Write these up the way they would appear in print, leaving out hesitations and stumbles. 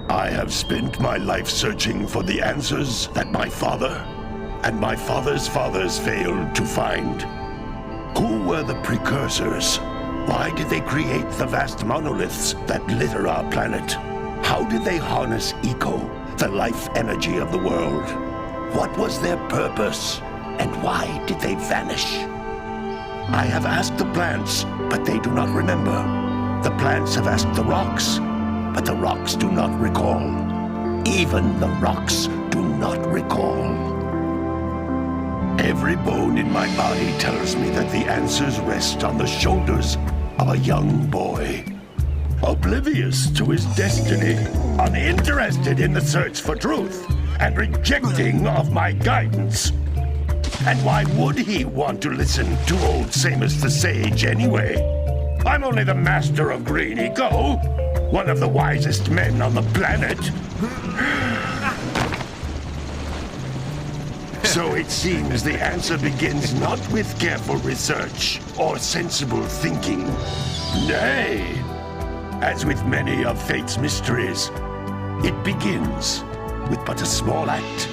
I have spent my life searching for the answers that my father and my father's fathers failed to find. Who were the Precursors? Why did they create the vast monoliths that litter our planet? How did they harness eco, the life energy of the world? What was their purpose? And why did they vanish? I have asked the plants, but they do not remember. The plants have asked the rocks, but the rocks do not recall. Even the rocks do not recall. Every bone in my body tells me that the answers rest on the shoulders of a young boy. Oblivious to his destiny, uninterested in the search for truth, and rejecting of my guidance. And why would he want to listen to old Samus the Sage anyway? I'm only the master of green eco, one of the wisest men on the planet. So it seems the answer begins not with careful research or sensible thinking. Nay, as with many of fate's mysteries, it begins with but a small act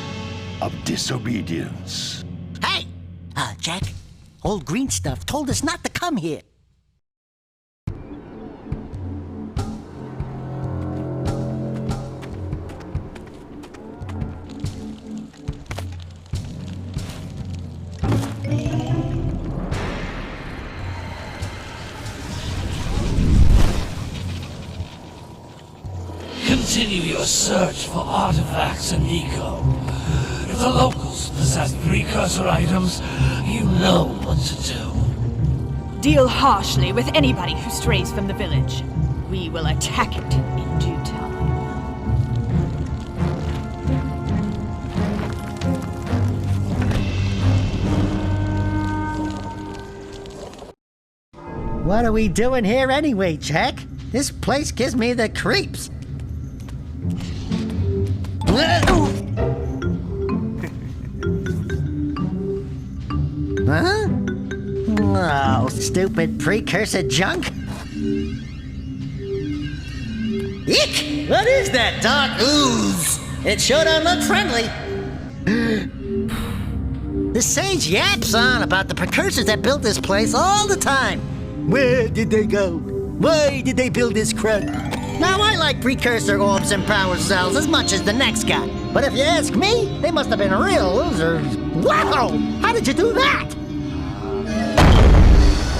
of disobedience. Hey! Jak, old green stuff told us not to come here. Continue your search for artifacts and eco. If the locals possess precursor items, you know what to do. Deal harshly with anybody who strays from the village. We will attack it in due time. What are we doing here anyway, Jak? This place gives me the creeps. Huh? Oh, stupid precursor junk. Eek! What is that dark ooze? It sure don't look friendly. The sage yaps on about the precursors that built this place all the time. Where did they go? Why did they build this crud? Now, I like precursor orbs and power cells as much as the next guy. But if you ask me, they must have been real losers. Wow! How did you do that?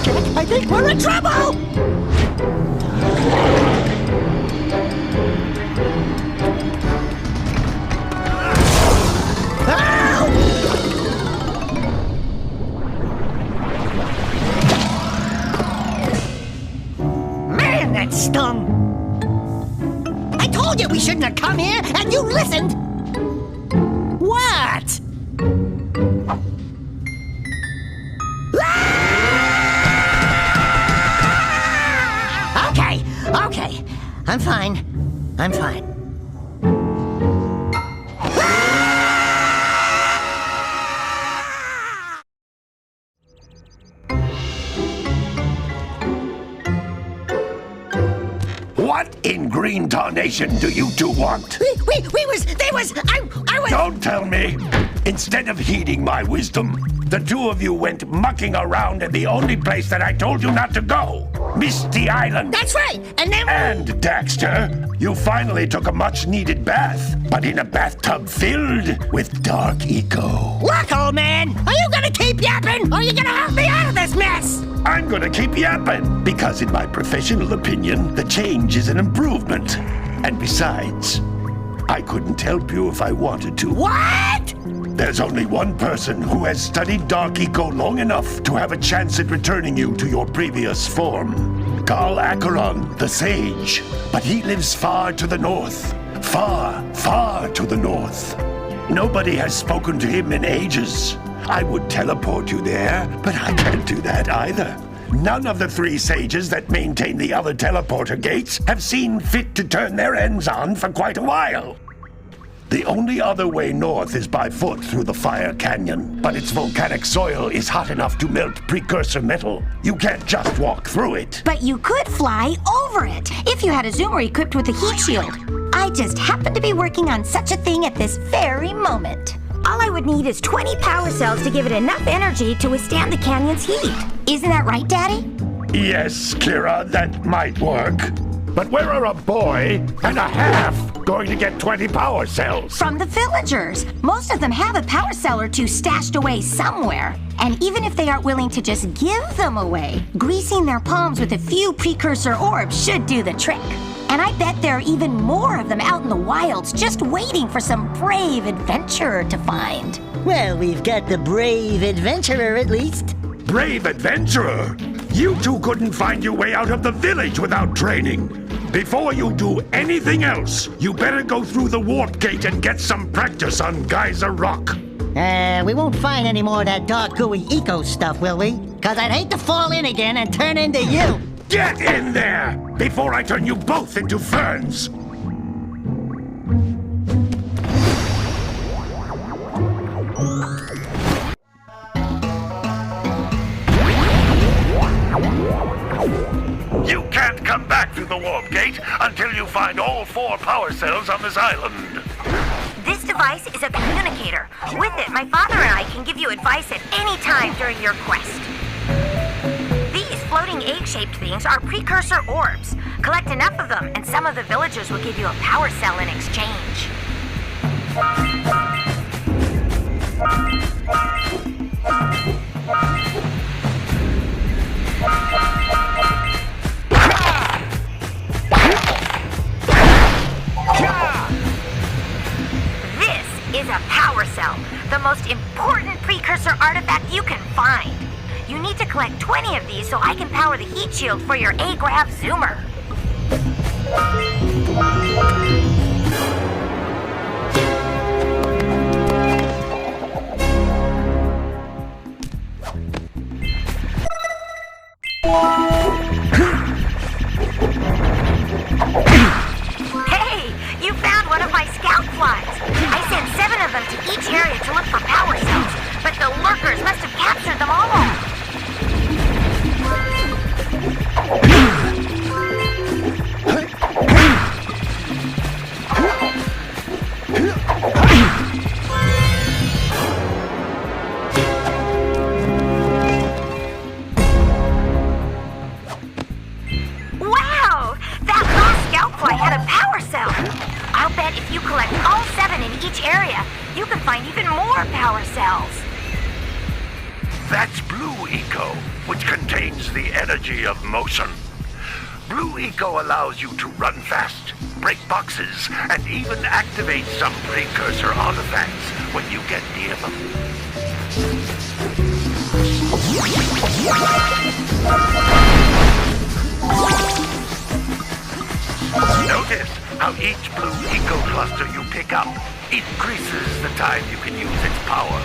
Jak, I think we're in trouble! Man, that stung! I told you we shouldn't have come here, and you listened! What? Okay. I'm fine. What in green tarnation do you two want? I was... Don't tell me! Instead of heeding my wisdom, the two of you went mucking around in the only place that I told you not to go! Misty Island! That's right! And then... And, Daxter, you finally took a much-needed bath, but in a bathtub filled with dark eco. Look, old man! Are you gonna keep yapping, or are you gonna help me out of this mess? I'm gonna keep yapping, because in my professional opinion, the change is an improvement. And besides, I couldn't help you if I wanted to. What? There's only one person who has studied Dark Eco long enough to have a chance at returning you to your previous form. Carl Acheron, the Sage. But he lives far to the north. Far, far to the north. Nobody has spoken to him in ages. I would teleport you there, but I can't do that either. None of the three sages that maintain the other teleporter gates have seen fit to turn their ends on for quite a while. The only other way north is by foot through the Fire Canyon, but its volcanic soil is hot enough to melt precursor metal. You can't just walk through it. But you could fly over it, if you had a zoomer equipped with a heat shield. I I just happen to be working on such a thing at this very moment. All I would need is 20 power cells to give it enough energy to withstand the canyon's heat. Isn't that right, Daddy? Yes, Kira, that might work. But where are a boy and a half going to get 20 power cells? From the villagers. Most of them have a power cell or two stashed away somewhere. And even if they aren't willing to just give them away, greasing their palms with a few precursor orbs should do the trick. And I bet there are even more of them out in the wilds just waiting for some brave adventurer to find. Well, we've got the brave adventurer at least. Brave adventurer? You two couldn't find your way out of the village without training. Before you do anything else, you better go through the warp gate and get some practice on Geyser Rock. We won't find any more of that dark gooey eco stuff, will we? 'Cause I'd hate to fall in again and turn into you. Get in there before I turn you both into ferns. You can't come back through the warp gate until you find all 4 power cells on this island. This device is a communicator. With it, my father and I can give you advice at any time during your quest. These floating egg-shaped things are precursor orbs. Collect enough of them, and some of the villagers will give you a power cell in exchange. This is a power cell, the most important precursor artifact you can find. You need to collect 20 of these so I can power the heat shield for your A-Grav zoomer. Hey, you found one of my scout flies. I sent 7 of them to each area to look for power cells, but the lurkers must have captured them all. Wow! That last scout fly had a power cell. I'll bet if you collect all 7 in each area, you can find even more power cells. That's Blue Eco, which contains the energy of motion. Blue Eco allows you to run fast, break boxes, and even activate some precursor artifacts when you get near them. Notice how each Blue Eco cluster you pick up increases the time you can use its power.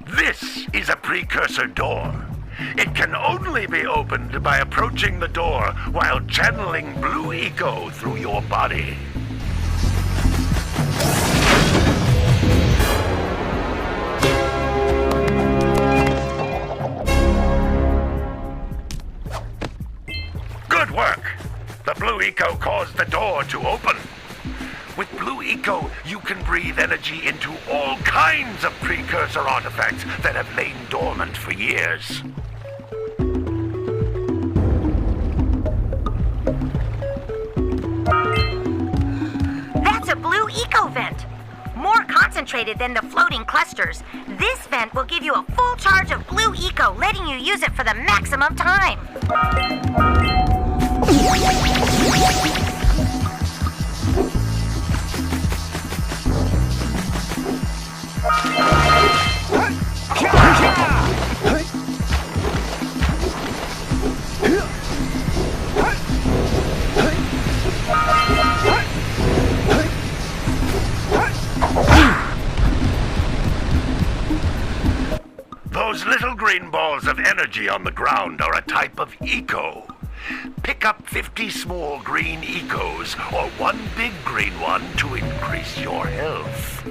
This is a precursor door. It can only be opened by approaching the door while channeling Blue Eco through your body. Good work! The Blue Eco caused the door to open. With Blue Eco, you can breathe energy into all kinds of precursor artifacts that have lain dormant for years. That's a Blue Eco vent. More concentrated than the floating clusters. This vent will give you a full charge of Blue Eco, letting you use it for the maximum time. Though Those little green balls of energy on the ground are a type of eco. Pick up 50 small green ecos or one big green one to increase your health.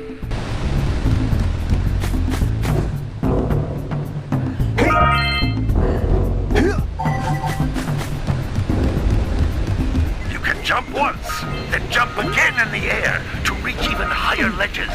You can jump once, then jump again in the air to reach even higher ledges.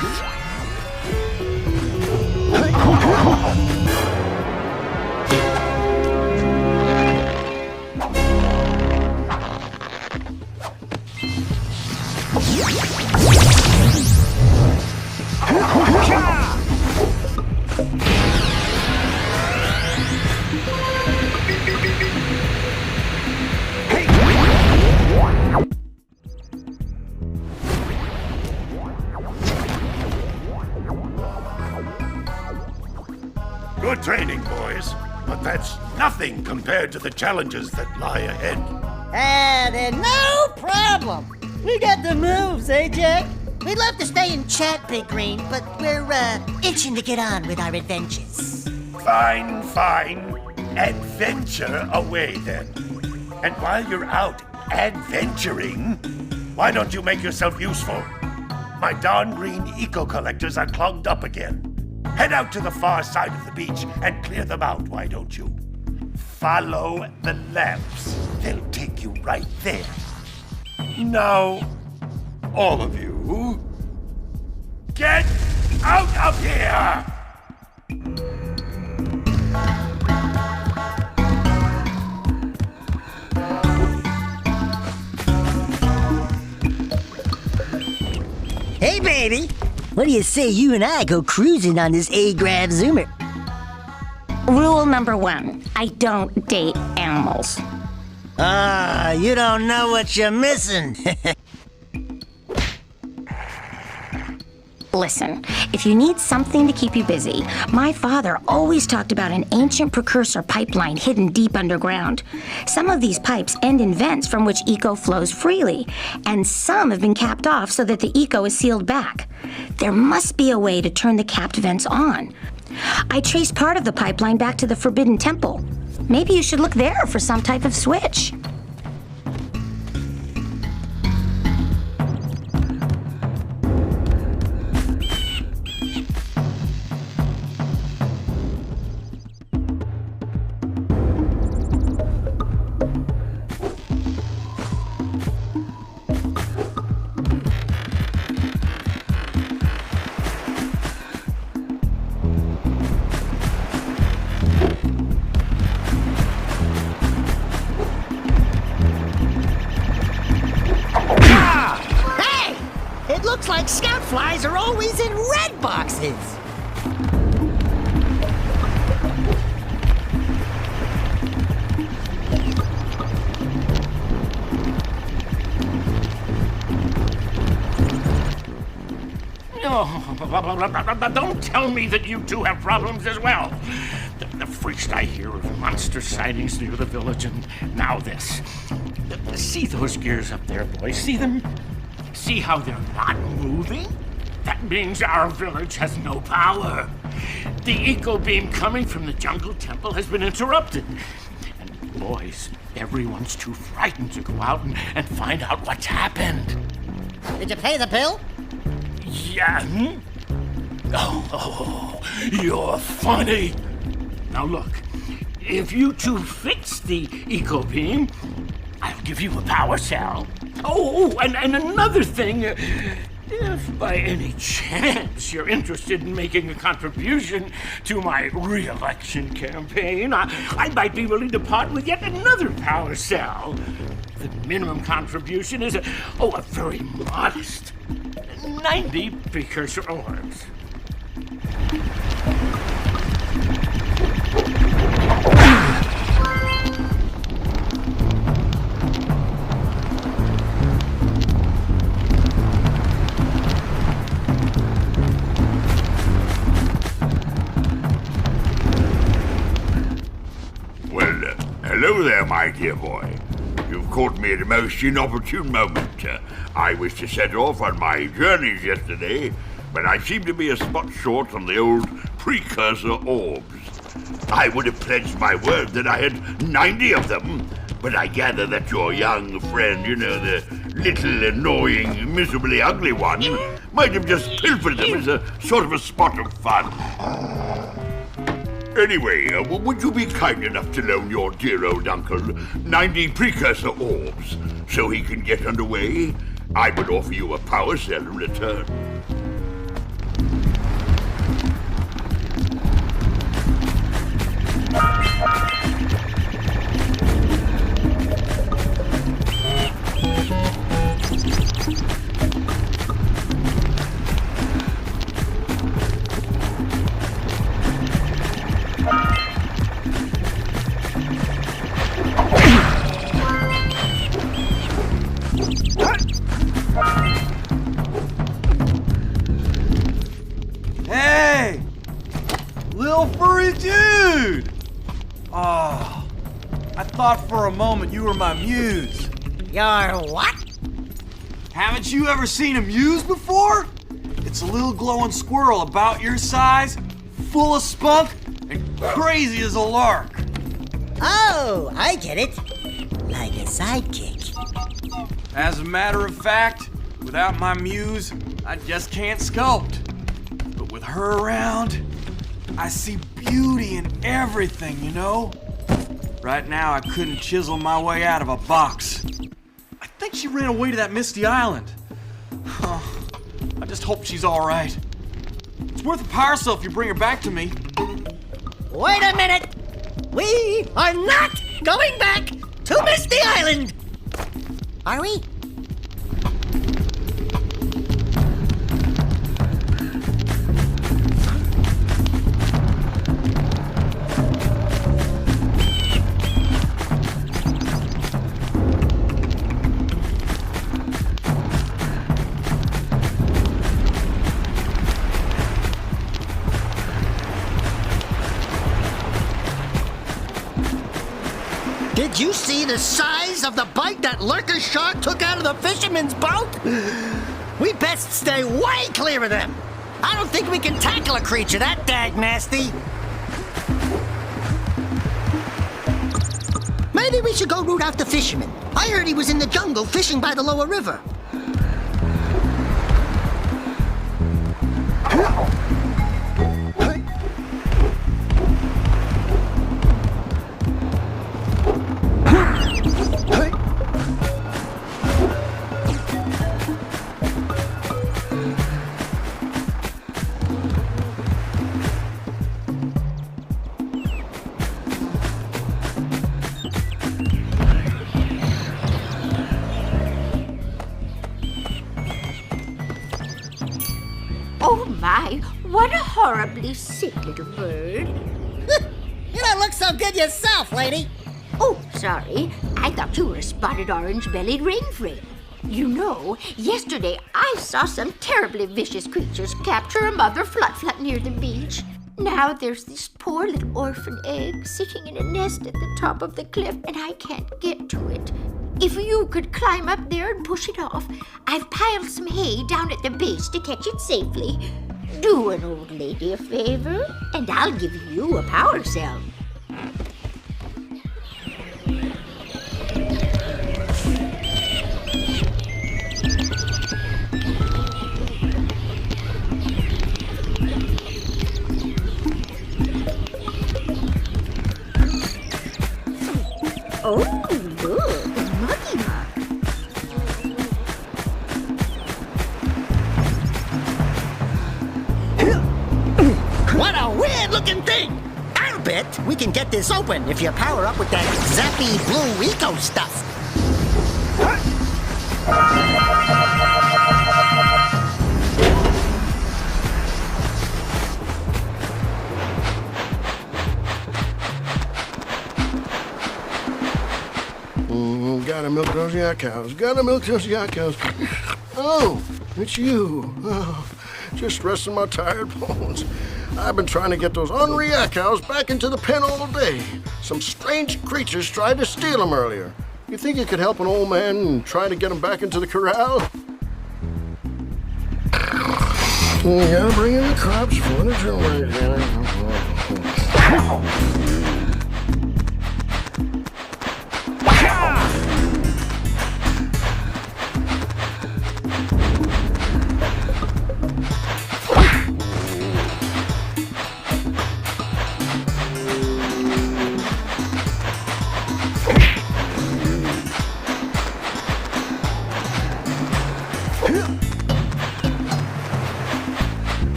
Good training, boys, but that's nothing compared to the challenges that lie ahead. Then no problem. We got the moves, eh, Jak? We'd love to stay and chat, Big Green, but we're, itching to get on with our adventures. Fine, fine. Adventure away, then. And while you're out adventuring, why don't you make yourself useful? My darn green eco-collectors are clogged up again. Head out to the far side of the beach and clear them out, why don't you? Follow the lamps. They'll take you right there. Now, all of you, get out of here! Hey, baby. What do you say you and I go cruising on this A-Grav Zoomer? Rule number 1, I don't date animals. You don't know what you're missing. Listen, if you need something to keep you busy, my father always talked about an ancient precursor pipeline hidden deep underground. Some of these pipes end in vents from which eco flows freely, and some have been capped off so that the eco is sealed back. There must be a way to turn the capped vents on. I traced part of the pipeline back to the Forbidden Temple. Maybe you should look there for some type of switch. Looks like scout flies are always in red boxes. Oh, don't tell me that you two have problems as well. The first I hear of monster sightings near the village, and now this. See those gears up there, boys? See them? See how they're not moving? That means our village has no power. The eco beam coming from the jungle temple has been interrupted. And boys, everyone's too frightened to go out and find out what's happened. Did you pay the bill? Yeah. Oh, you're funny. Now look, if you two fix the eco beam, I'll give you a power cell. Oh, and another thing, if by any chance you're interested in making a contribution to my re-election campaign, I might be willing to part with yet another power cell. The minimum contribution is a very modest 90 precursor orbs. Hello there, my dear boy. You've caught me at a most inopportune moment. I was to set off on my journeys yesterday, but I seem to be a spot short on the old precursor orbs. I would have pledged my word that I had 90 of them, but I gather that your young friend, the little annoying, miserably ugly one, might have just pilfered them as a sort of a spot of fun. Anyway, would you be kind enough to loan your dear old uncle 90 precursor orbs so he can get underway? I would offer you a power cell in return. Hey! Little furry dude! Oh, I thought for a moment you were my muse. Your what? Haven't you ever seen a muse before? It's a little glowing squirrel about your size, full of spunk, and crazy as a lark. Oh, I get it. Like a sidekick. As a matter of fact, without my muse, I just can't sculpt. But with her around, I see beauty in everything, Right now, I couldn't chisel my way out of a box. I think she ran away to that misty island. I just hope she's all right. It's worth a power cell if you bring her back to me. Wait a minute! We are not going back to Misty Island! Are we? Did you see the size of the bite that lurker shark took out of the fisherman's boat? We best stay way clear of them. I don't think we can tackle a creature that dag nasty. Maybe we should go root out the fisherman. I heard he was in the jungle fishing by the lower river. Oh my, what a horribly sick little bird. You don't look so good yourself, lady. Oh, sorry. I thought you were a spotted orange-bellied rainframe. Yesterday I saw some terribly vicious creatures capture a mother flut-flut near the beach. Now there's this poor little orphan egg sitting in a nest at the top of the cliff, and I can't get to it. If you could climb up there and push it off, I've piled some hay down at the base to catch it safely. Do an old lady a favor, and I'll give you a power cell. Oh, look, a muggy mug. What a weird-looking thing! I'll bet we can get this open if you power up with that zappy blue eco stuff. Gotta milk those yak cows. Gotta milk those yak cows. Oh, it's you. Oh, just resting my tired bones. I've been trying to get those ornery yak cows back into the pen all day. Some strange creatures tried to steal them earlier. You think you could help an old man and try to get them back into the corral? You gotta bring in the crops for the children.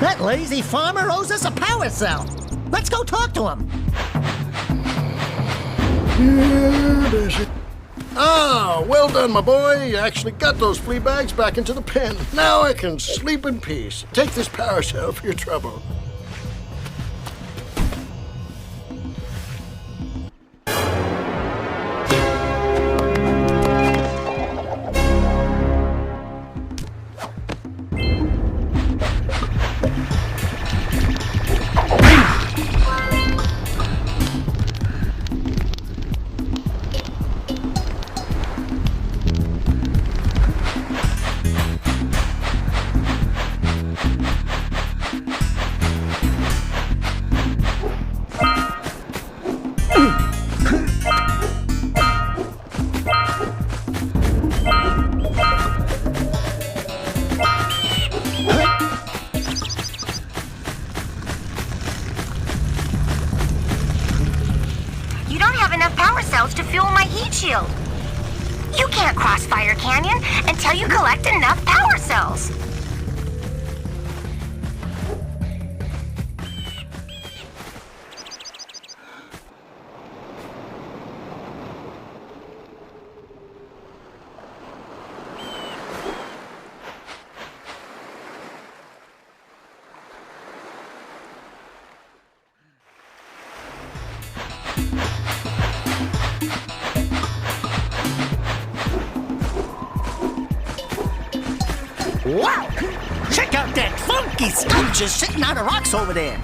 That lazy farmer owes us a power cell. Let's go talk to him. Ah, well done, my boy. You actually got those flea bags back into the pen. Now I can sleep in peace. Take this power cell for your trouble. You don't have enough power cells to fuel my heat shield. You can't cross Fire Canyon until you collect enough power cells. Wow! Check out that funky stuff just sitting on the rocks over there.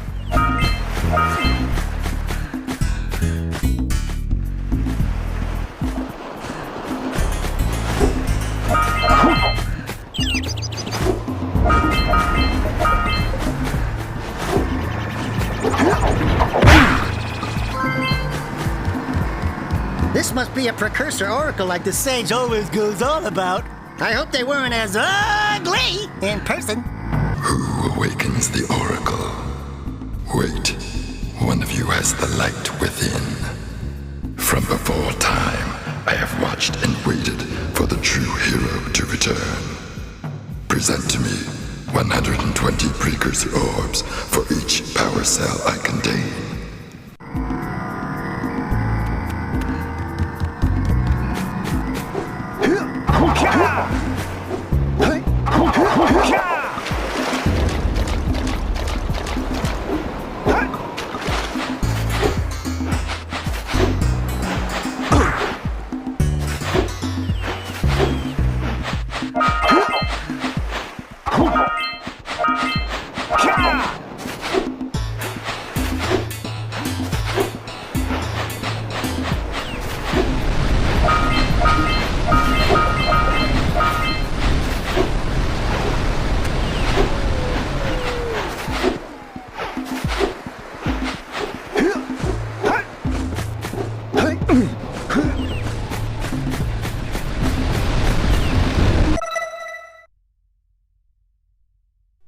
This must be a precursor oracle like the sage always goes on about. I hope they weren't as ugly in person. Who awakens the oracle? Wait, one of you has the light within. From before time, I have watched and waited for the true hero to return. Present to me 120 precursor orbs for each power cell I contain.